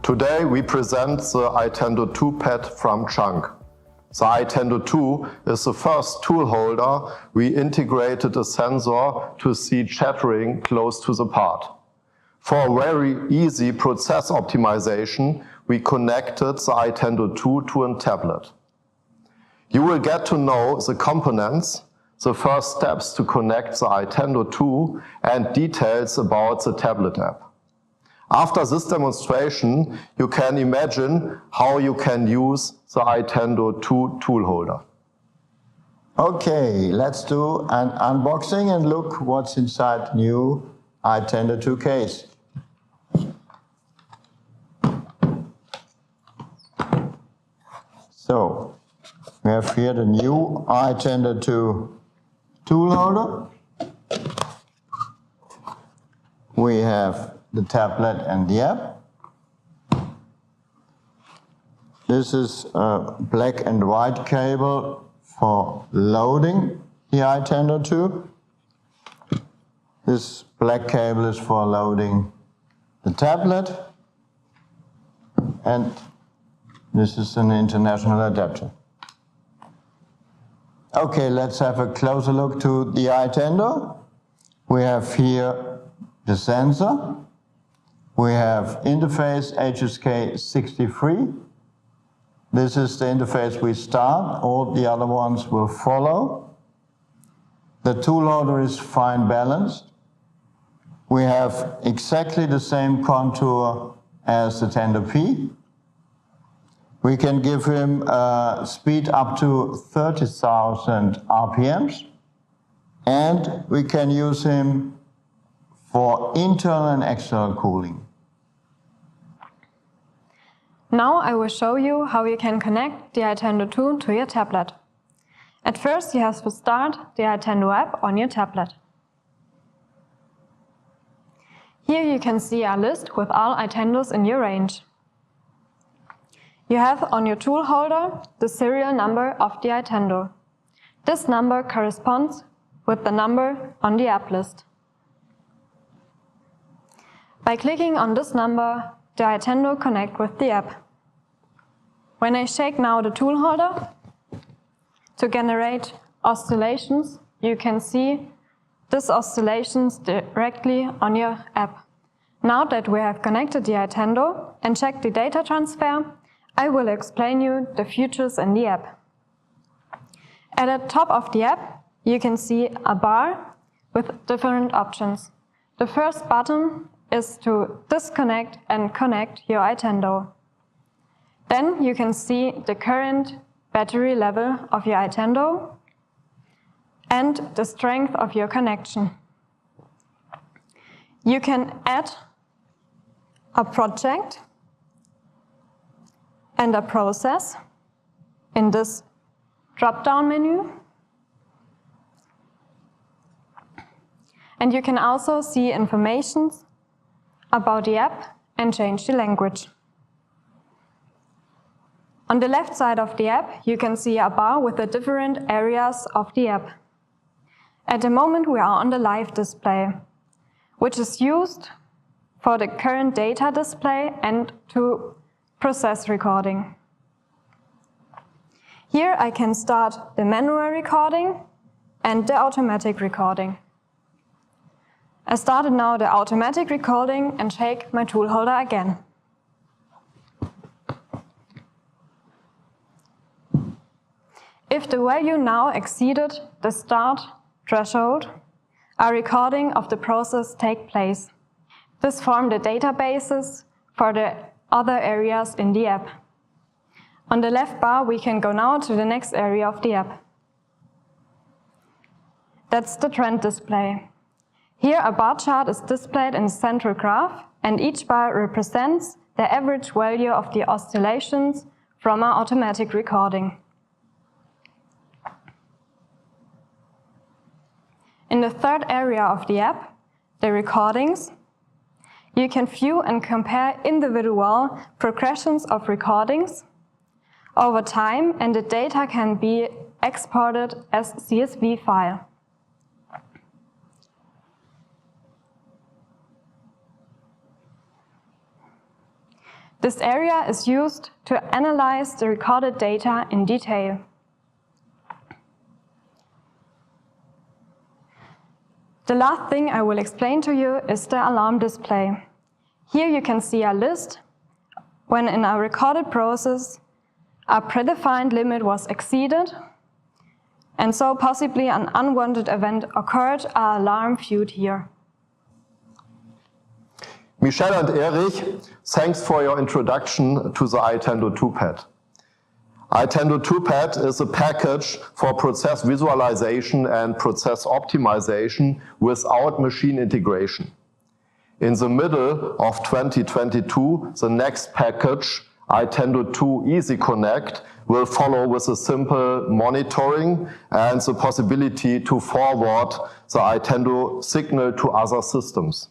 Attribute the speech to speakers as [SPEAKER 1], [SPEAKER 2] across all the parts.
[SPEAKER 1] Today we present the iTENDO² pad from Chunk. The iTENDO² is the first tool holder we integrated a sensor to see chattering close to the part. For a very easy process optimization, we connected the iTENDO² to a tablet. You will get to know the components, the first steps to connect the iTENDO² and details about the tablet app. After this demonstration, you can imagine how you can use the iTENDO² tool holder.
[SPEAKER 2] Okay, let's do an unboxing and look what's inside new iTENDO² case. So, we have here the new iTENDO² tool holder. We have the tablet and the app. This is a black and white cable for loading the iTENDO². This black cable is for loading the tablet. And this is an international adapter. Okay, let's have a closer look to the iTENDO. We have here the sensor. We have interface HSK63. This is the interface we start. All the other ones will follow. The tool holder is fine balanced. We have exactly the same contour as the iTENDO². We can give him a speed up to 30,000 RPMs. And we can use him for internal and external cooling.
[SPEAKER 3] Now I will show you how you can connect the iTENDO² to your tablet. At first you have to start the iTENDO app on your tablet. Here you can see a list with all iTENDOs in your range. You have on your tool holder the serial number of the iTENDO. This number corresponds with the number on the app list. By clicking on this number, the iTENDO connects with the app. When I shake now the tool holder to generate oscillations, you can see these oscillations directly on your app. Now that we have connected the iTENDO and checked the data transfer, I will explain you the features in the app. At the top of the app, you can see a bar with different options. The first button is to disconnect and connect your iTENDO. Then you can see the current battery level of your iTENDO and the strength of your connection. You can add a project and a process in this drop-down menu. And you can also see information about the app and change the language. On the left side of the app, you can see a bar with the different areas of the app. At the moment, we are on the live display, which is used for the current data display and to process recording. Here I can start the manual recording and the automatic recording. I started now the automatic recording and shake my tool holder again. If the value now exceeded the start threshold, a recording of the process takes place. This forms the databases for the other areas in the app. On the left bar, we can go now to the next area of the app. That's the trend display. Here a bar chart is displayed in the central graph, and each bar represents the average value of the oscillations from our automatic recording. In the third area of the app, the recordings, you can view and compare individual progressions of recordings over time, and the data can be exported as CSV file. This area is used to analyze the recorded data in detail. The last thing I will explain to you is the alarm display. Here you can see a list when in a recorded process a predefined limit was exceeded, and so possibly an unwanted event occurred, an alarm viewed here.
[SPEAKER 1] Michel and Erich, thanks for your introduction to the iTENDO² pad. iTENDO² pad is a package for process visualization and process optimization without machine integration. In the middle of 2022, the next package, iTENDO² Easy Connect, will follow with a simple monitoring and the possibility to forward the iTENDO signal to other systems.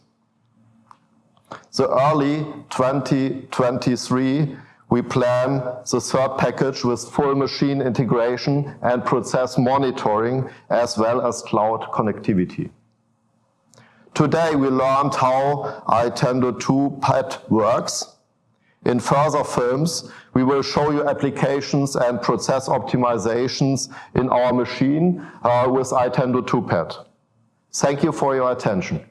[SPEAKER 1] The early 2023, we plan the third package with full machine integration and process monitoring, as well as cloud connectivity. Today we learned how iTENDO² pad works. In further films, we will show you applications and process optimizations in our machine with iTENDO² pad. Thank you for your attention.